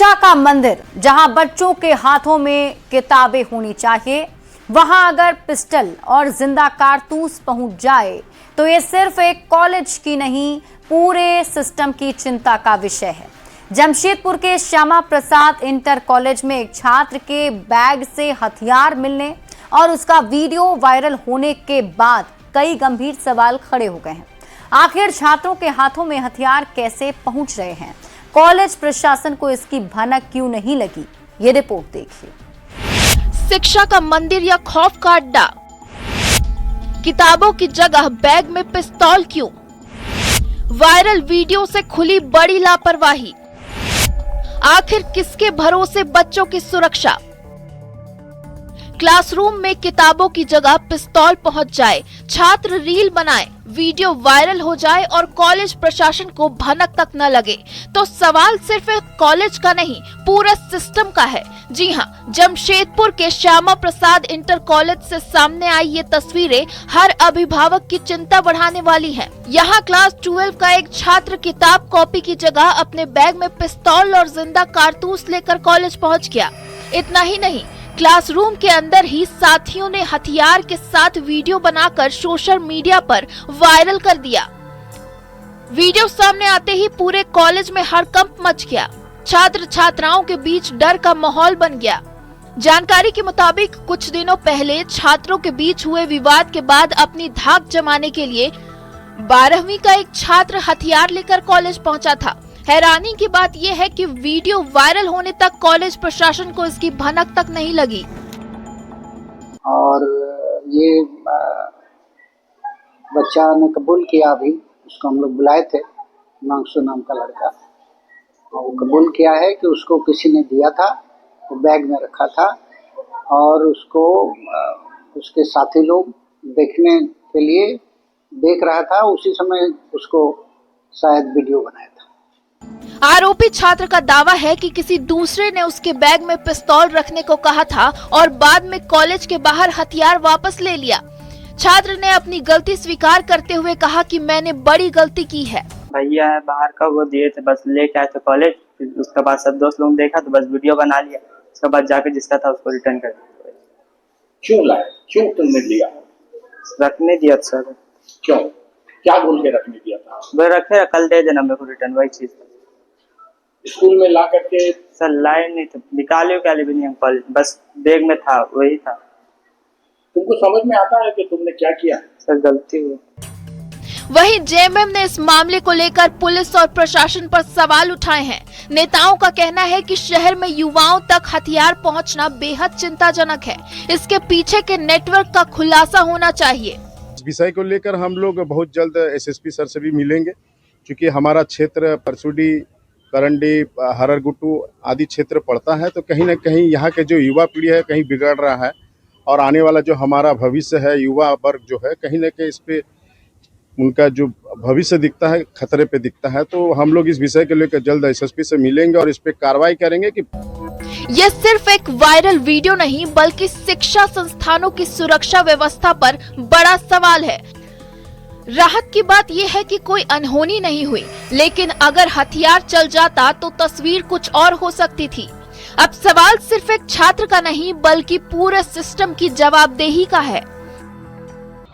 शिक्षा का मंदिर, जहां बच्चों के हाथों में किताबें होनी चाहिए, वहां अगर पिस्टल और जिंदा कारतूस पहुंच जाए तो ये सिर्फ एक कॉलेज की नहीं, पूरे सिस्टम की चिंता का विषय है। जमशेदपुर के श्यामा प्रसाद इंटर कॉलेज में एक छात्र के बैग से हथियार मिलने और उसका वीडियो वायरल होने के बाद कई गंभीर सवाल खड़े हो गए हैं। आखिर छात्रों के हाथों में हथियार कैसे पहुंच रहे हैं? कॉलेज प्रशासन को इसकी भनक क्यों नहीं लगी? ये रिपोर्ट देखिए। शिक्षा का मंदिर या खौफ का अड्डा? किताबों की जगह बैग में पिस्तौल क्यों? वायरल वीडियो से खुली बड़ी लापरवाही। आखिर किसके भरोसे बच्चों की सुरक्षा? क्लासरूम में किताबों की जगह पिस्तौल पहुंच जाए, छात्र रील बनाए, वीडियो वायरल हो जाए और कॉलेज प्रशासन को भनक तक न लगे तो सवाल सिर्फ कॉलेज का नहीं, पूरा सिस्टम का है। जी हां, जमशेदपुर के श्यामा प्रसाद इंटर कॉलेज से सामने आई ये तस्वीरें हर अभिभावक की चिंता बढ़ाने वाली हैं। यहां क्लास 12 का एक छात्र किताब कॉपी की जगह अपने बैग में पिस्तौल और जिंदा कारतूस लेकर कॉलेज पहुंच गया। इतना ही नहीं, क्लासरूम के अंदर ही साथियों ने हथियार के साथ वीडियो बनाकर सोशल मीडिया पर वायरल कर दिया। वीडियो सामने आते ही पूरे कॉलेज में हड़कंप मच गया। छात्र छात्राओं के बीच डर का माहौल बन गया। जानकारी के मुताबिक कुछ दिनों पहले छात्रों के बीच हुए विवाद के बाद अपनी धाक जमाने के लिए 12वीं का एक छात्र हथियार लेकर कॉलेज पहुंचा था। हैरानी की बात यह है कि वीडियो वायरल होने तक कॉलेज प्रशासन को इसकी भनक तक नहीं लगी। और ये बच्चा ने कबूल किया, अभी उसको हम लोग बुलाए थे, हिमांशु नाम का लड़का, और वो कबूल किया है कि उसको किसी ने दिया था, वो बैग में रखा था और उसको उसके साथी लोग देखने के लिए देख रहा था, उसी समय उसको शायद वीडियो बनाया था। आरोपी छात्र का दावा है कि किसी दूसरे ने उसके बैग में पिस्तौल रखने को कहा था और बाद में कॉलेज के बाहर हथियार वापस ले लिया। छात्र ने अपनी गलती स्वीकार करते हुए कहा कि मैंने बड़ी गलती की है। भैया है बाहर का, वो दिए थे, बस लेके आए थे कॉलेज, फिर उसके बाद सब दोस्त लोग देखा तो बस वीडियो बना लिया, उसके बाद जाके जिसका था उसको रिटर्न कर दिया। क्यों लाए? क्यों तुमने लिया? रखने दिया सर। क्यों? क्या बोल के रखने दिया था? वो रखे, कल दे देना मेरे को रिटर्न, वही चीज। स्कूल में ला करके सर लाए नहीं थे, निकाले भी नहीं हम कॉलेज, बस बैग में था, वही था। तुमको समझ में आता है कि तुमने क्या किया? सर गलती हुई। वहीं जेएमएम ने इस मामले को लेकर पुलिस और प्रशासन पर सवाल उठाए हैं। नेताओं का कहना है कि शहर में युवाओं तक हथियार पहुंचना बेहद चिंताजनक है। इसके पीछे के नेटवर्क का खुलासा होना चाहिए। इस विषय को लेकर हम लोग बहुत जल्द एसएसपी सर से भी मिलेंगे, क्योंकि हमारा क्षेत्र परसुडी, करंडी, हररगुट्टू आदि क्षेत्र पड़ता है, तो कहीं न कहीं यहाँ के जो युवा पीढ़ी है कहीं बिगड़ रहा है और आने वाला जो हमारा भविष्य है, युवा वर्ग जो है, कहीं न कहीं इस पे उनका जो भविष्य दिखता है खतरे पे दिखता है। तो हम लोग इस विषय को लेकर जल्द एसएसपी से मिलेंगे और इस पे कार्रवाई करेंगे। कि यह सिर्फ एक वायरल वीडियो नहीं, बल्कि शिक्षा संस्थानों की सुरक्षा व्यवस्था पर बड़ा सवाल है। राहत की बात यह है कि कोई अनहोनी नहीं हुई, लेकिन अगर हथियार चल जाता तो तस्वीर कुछ और हो सकती थी। अब सवाल सिर्फ एक छात्र का नहीं, बल्कि पूरे सिस्टम की जवाबदेही का है।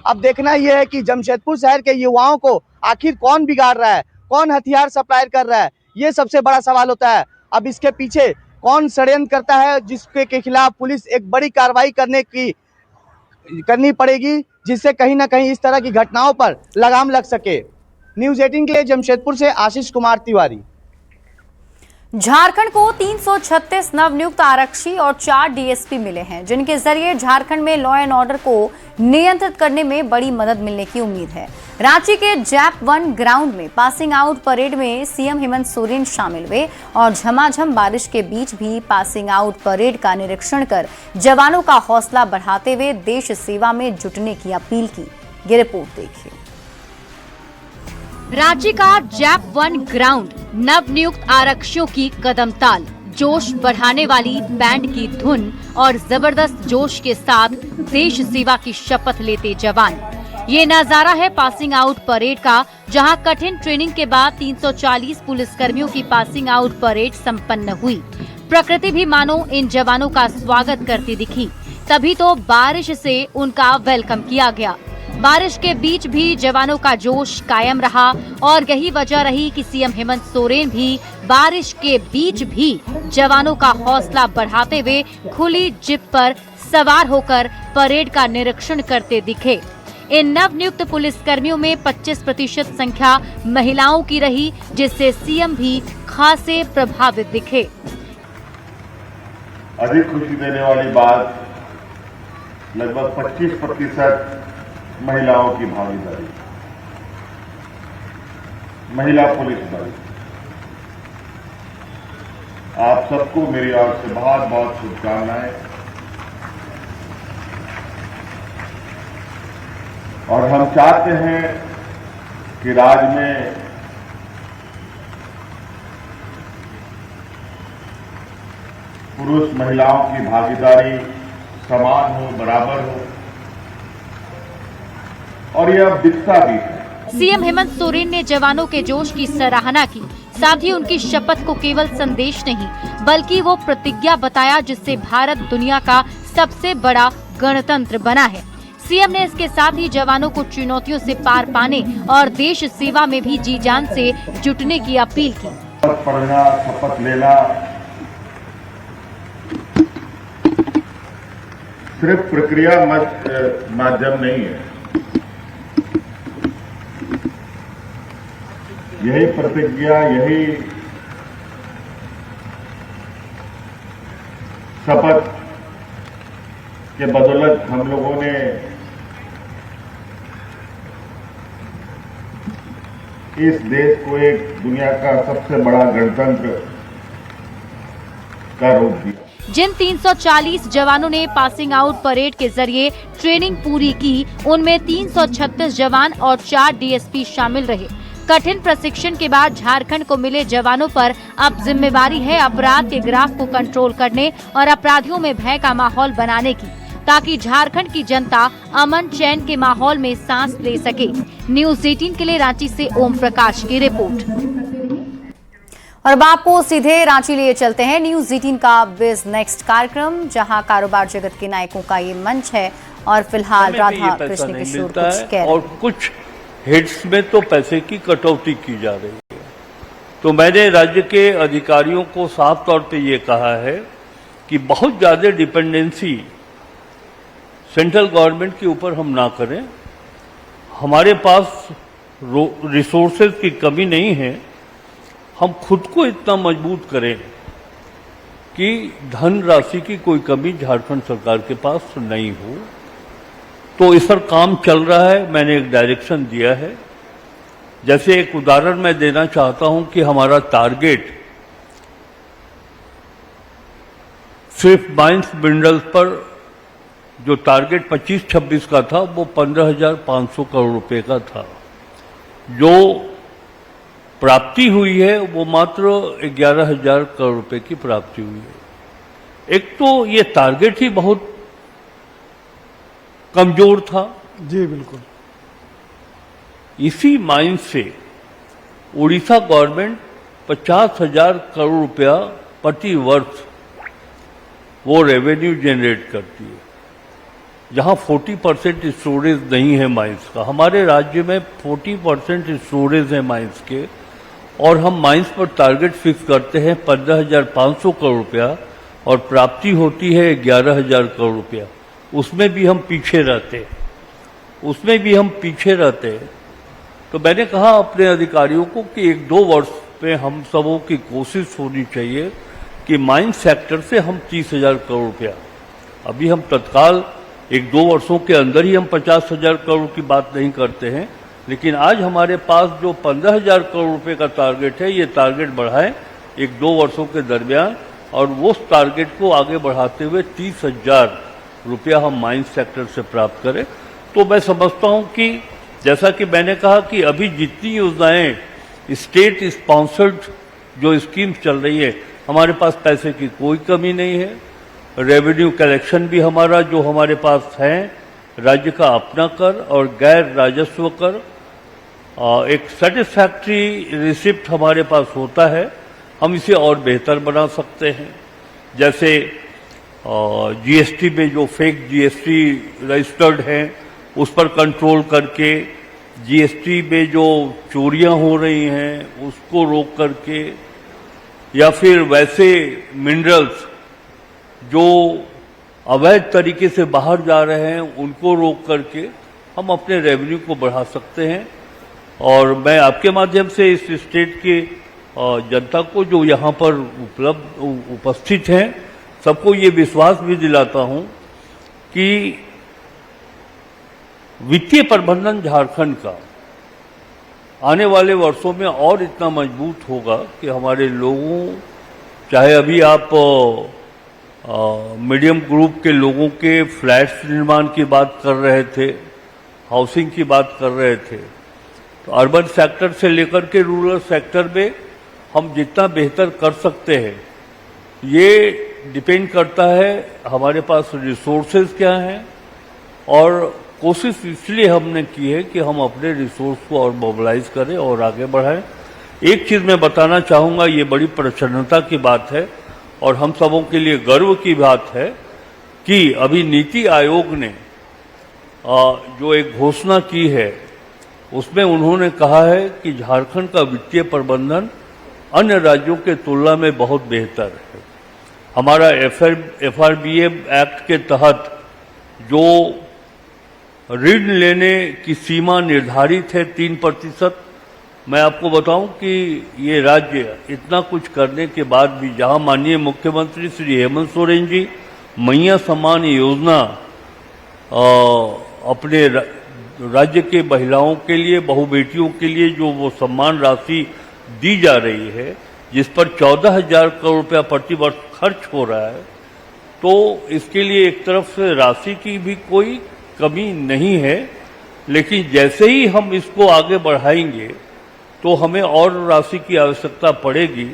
अब देखना यह है कि जमशेदपुर शहर के युवाओं को आखिर कौन बिगाड़ रहा है, कौन हथियार सप्लाई कर रहा है, ये सबसे बड़ा सवाल होता है। अब इसके पीछे कौन षड्यंत्र करता है, जिसके खिलाफ पुलिस एक बड़ी कार्रवाई करनी पड़ेगी, जिससे कहीं ना कहीं इस तरह की घटनाओं पर लगाम लग सके। न्यूज़ 18 के लिए जमशेदपुर से आशीष कुमार तिवारी। झारखंड को 336 नवनियुक्त आरक्षी और 4 डीएसपी मिले हैं, जिनके जरिए झारखंड में लॉ एंड ऑर्डर को नियंत्रित करने में बड़ी मदद मिलने की उम्मीद है। रांची के जैप 1 ग्राउंड में पासिंग आउट परेड में सीएम हेमंत सोरेन शामिल हुए और झमाझम बारिश के बीच भी पासिंग आउट परेड का निरीक्षण कर जवानों का हौसला बढ़ाते हुए देश सेवा में जुटने की अपील की। ये रिपोर्ट देखिए। रांची का जैप 1 ग्राउंड नवनियुक्त आरक्षियों की कदम ताल, जोश बढ़ाने वाली बैंड की धुन और जबरदस्त जोश के साथ देश सेवा की शपथ लेते जवान। ये नजारा है पासिंग आउट परेड का, जहां कठिन ट्रेनिंग के बाद 340 पुलिसकर्मियों की पासिंग आउट परेड संपन्न हुई। प्रकृति भी मानो इन जवानों का स्वागत करती दिखी, तभी तो बारिश से उनका वेलकम किया गया। बारिश के बीच भी जवानों का जोश कायम रहा और यही वजह रही कि सीएम हेमंत सोरेन भी बारिश के बीच भी जवानों का हौसला बढ़ाते हुए खुली जीप पर सवार होकर परेड का निरीक्षण करते दिखे। इन नवनियुक्त पुलिसकर्मियों में 25% संख्या महिलाओं की रही, जिससे सीएम भी खासे प्रभावित दिखे। अधिक खुशी देने वाली बात, लगभग 25% महिलाओं की भागीदारी, महिला पुलिस बल। आप सबको मेरी ओर से बहुत बहुत शुभकामनाएं। और हम चाहते हैं कि राज्य में पुरुष महिलाओं की भागीदारी समान हो, बराबर हो, और यह अब दिखता भी है। सीएम हेमंत सोरेन ने जवानों के जोश की सराहना की, साथ ही उनकी शपथ को केवल संदेश नहीं बल्कि वो प्रतिज्ञा बताया जिससे भारत दुनिया का सबसे बड़ा गणतंत्र बना है। सीएम ने इसके साथ ही जवानों को चुनौतियों से पार पाने और देश सेवा में भी जी जान से जुटने की अपील की। शपथ पढ़ना, शपथ लेना सिर्फ प्रक्रिया माध्यम नहीं है। यही प्रतिज्ञा, यही शपथ के बदौलत हम लोगों ने इस देश को एक दुनिया का सबसे बड़ा गणतंत्र का रूप दिया। जिन 340 जवानों ने पासिंग आउट परेड के जरिए ट्रेनिंग पूरी की, उनमें 336 जवान और 4 डीएसपी शामिल रहे। कठिन प्रशिक्षण के बाद झारखंड को मिले जवानों पर अब जिम्मेवारी है अपराध के ग्राफ को कंट्रोल करने और अपराधियों में भय का माहौल बनाने की, ताकि झारखंड की जनता अमन चैन के माहौल में सांस ले सके। न्यूज़ 18 के लिए रांची से ओम प्रकाश की रिपोर्ट। और अब आपको सीधे रांची लिए चलते हैं। न्यूज़ 18 का बिज नेक्स्ट कार्यक्रम, जहां कारोबार जगत के नायकों का ये मंच है और फिलहाल राधा कृष्ण किशोर कुछ कह रहे हैं। और कुछ हेड्स में तो पैसे की कटौती की जा रही है। तो मैंने राज्य के अधिकारियों को साफ तौर पे ये कहा है कि बहुत ज्यादा डिपेंडेंसी सेंट्रल गवर्नमेंट के ऊपर हम ना करें। हमारे पास रिसोर्सेज की कमी नहीं है, हम खुद को इतना मजबूत करें कि धन राशि की कोई कमी झारखंड सरकार के पास नहीं हो। तो इस पर काम चल रहा है, मैंने एक डायरेक्शन दिया है। जैसे एक उदाहरण मैं देना चाहता हूं कि हमारा टारगेट सिर्फ माइंस मिनरल्स पर जो टारगेट 25-26 का था वो 15,500 करोड़ रुपए का था। जो प्राप्ति हुई है वो मात्र 11,000 करोड़ रुपए की प्राप्ति हुई है। एक तो ये टारगेट ही बहुत कमजोर था। जी बिल्कुल। इसी माइंस से उड़ीसा गवर्नमेंट 50,000 करोड़ रुपया प्रति वर्ष वो रेवेन्यू जनरेट करती है, जहां 40% स्टोरेज नहीं है माइंस का। हमारे राज्य में 40% स्टोरेज है माइंस के, और हम माइंस पर टारगेट फिक्स करते हैं 15,500 करोड़ रुपया और प्राप्ति होती है 11,000 करोड़ रुपया। उसमें भी हम पीछे रहते हैं। तो मैंने कहा अपने अधिकारियों को कि 1-2 वर्ष में हम सबों की कोशिश होनी चाहिए कि माइन सेक्टर से हम 30,000 करोड़ रुपया, अभी हम तत्काल 1-2 वर्षों के अंदर ही हम 50,000 करोड़ की बात नहीं करते हैं, लेकिन आज हमारे पास जो 15,000 करोड़ रुपए का टारगेट है, ये टारगेट बढ़ाएं 1-2 वर्षों के दरमियान, और वो टारगेट को आगे बढ़ाते हुए 30,000 रुपया हम माइन सेक्टर से प्राप्त करें। तो मैं समझता हूं कि जैसा कि मैंने कहा कि अभी जितनी योजनाएं स्टेट स्पॉन्सर्ड जो स्कीम्स चल रही है, हमारे पास पैसे की कोई कमी नहीं है। रेवेन्यू कलेक्शन भी हमारा जो हमारे पास है राज्य का अपना कर और गैर राजस्व कर एक सेटिस्फैक्ट्री रिसिप्ट हमारे पास होता है, हम इसे और बेहतर बना सकते हैं। जैसे जीएसटी में जो फेक जीएसटी रजिस्टर्ड हैं उस पर कंट्रोल करके, जीएसटी में जो चोरियां हो रही हैं उसको रोक करके, या फिर वैसे मिनरल्स जो अवैध तरीके से बाहर जा रहे हैं उनको रोक करके हम अपने रेवेन्यू को बढ़ा सकते हैं। और मैं आपके माध्यम से इस स्टेट के जनता को जो यहाँ पर उपस्थित हैं सबको ये विश्वास भी दिलाता हूँ कि वित्तीय प्रबंधन झारखंड का आने वाले वर्षों में और इतना मजबूत होगा कि हमारे लोगों, चाहे अभी आप मीडियम ग्रुप के लोगों के फ्लैट्स निर्माण की बात कर रहे थे, हाउसिंग की बात कर रहे थे, तो अर्बन सेक्टर से लेकर के रूरल सेक्टर में हम जितना बेहतर कर सकते हैं ये डिपेंड करता है हमारे पास रिसोर्सेज क्या हैं। और कोशिश इसलिए हमने की है कि हम अपने रिसोर्स को और मोबिलाइज करें और आगे बढ़ाएं। एक चीज़ मैं बताना चाहूँगा, ये बड़ी प्रसन्नता की बात है और हम सबों के लिए गर्व की बात है कि अभी नीति आयोग ने जो एक घोषणा की है उसमें उन्होंने कहा है कि झारखंड का वित्तीय प्रबंधन अन्य राज्यों के तुलना में बहुत बेहतर है। हमारा एफआरबीएम एक्ट के तहत जो ऋण लेने की सीमा निर्धारित है 3%, मैं आपको बताऊं कि ये राज्य इतना कुछ करने के बाद भी, जहां माननीय मुख्यमंत्री श्री हेमंत सोरेन जी मैया सम्मान योजना अपने राज्य के महिलाओं के लिए, बहु बेटियों के लिए जो वो सम्मान राशि दी जा रही है, जिस पर 14,000 करोड़ रुपया प्रति वर्ष खर्च हो रहा है, तो इसके लिए एक तरफ से राशि की भी कोई कमी नहीं है। लेकिन जैसे ही हम इसको आगे बढ़ाएंगे तो हमें और राशि की आवश्यकता पड़ेगी।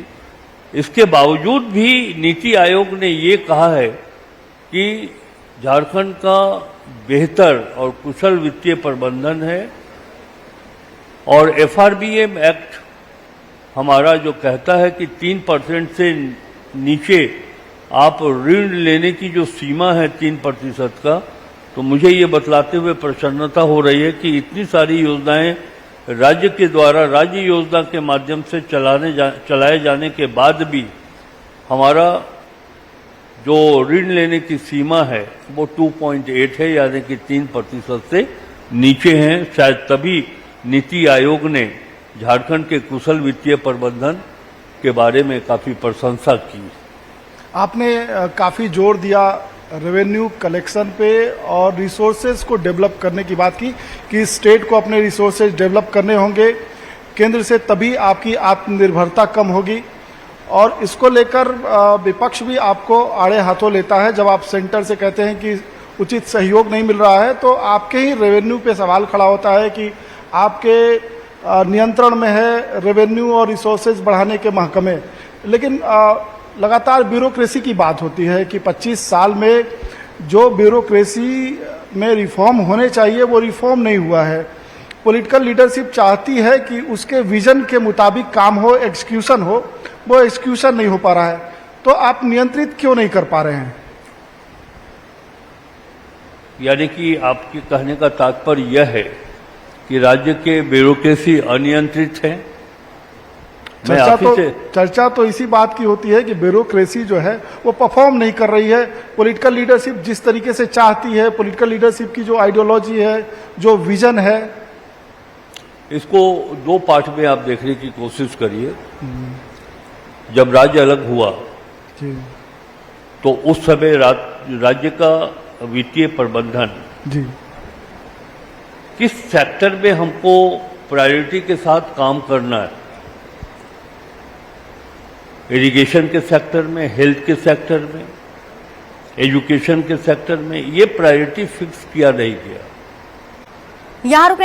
इसके बावजूद भी नीति आयोग ने ये कहा है कि झारखंड का बेहतर और कुशल वित्तीय प्रबंधन है और एफआरबीएम एक्ट हमारा जो कहता है कि 3% से नीचे आप ऋण लेने की जो सीमा है 3% का, तो मुझे ये बतलाते हुए प्रसन्नता हो रही है कि इतनी सारी योजनाएं राज्य के द्वारा राज्य योजना के माध्यम से चलाए जाने के बाद भी हमारा जो ऋण लेने की सीमा है वो 2.8 है, यानी कि 3% से नीचे हैं। शायद तभी नीति आयोग ने झारखंड के कुशल वित्तीय प्रबंधन के बारे में काफी प्रशंसा की। आपने काफी जोर दिया रेवेन्यू कलेक्शन पे और रिसोर्सेज को डेवलप करने की बात की कि स्टेट को अपने रिसोर्सेज डेवलप करने होंगे केंद्र से, तभी आपकी आत्मनिर्भरता कम होगी। और इसको लेकर विपक्ष भी आपको आड़े हाथों लेता है। जब आप सेंटर से कहते हैं कि उचित सहयोग नहीं मिल रहा है तो आपके ही रेवेन्यू पे सवाल खड़ा होता है कि आपके नियंत्रण में है रेवेन्यू और रिसोर्सेज बढ़ाने के महकमे, लेकिन लगातार ब्यूरोक्रेसी की बात होती है कि 25 साल में जो ब्यूरोक्रेसी में रिफॉर्म होने चाहिए वो रिफॉर्म नहीं हुआ है। पॉलिटिकल लीडरशिप चाहती है कि उसके विजन के मुताबिक काम हो, एग्जीक्यूशन हो, वो एग्जीक्यूशन नहीं हो पा रहा है। तो आप नियंत्रित क्यों नहीं कर पा रहे हैं? यानी कि आपके कहने का तात्पर्य यह है कि राज्य के ब्यूरोक्रेसी अनियंत्रित है। चर्चा तो इसी बात की होती है कि ब्यूरोक्रेसी जो है वो परफॉर्म नहीं कर रही है। पॉलिटिकल लीडरशिप जिस तरीके से चाहती है, पॉलिटिकल लीडरशिप की जो आइडियोलॉजी है, जो विजन है, इसको दो पार्ट में आप देखने की कोशिश करिए। जब राज्य अलग हुआ तो उस समय राज्य का वित्तीय प्रबंधन किस सेक्टर में हमको प्रायोरिटी के साथ काम करना है, इरिगेशन के सेक्टर में, हेल्थ के सेक्टर में, एजुकेशन के सेक्टर में, ये प्रायोरिटी फिक्स किया नहीं गया। यहाँ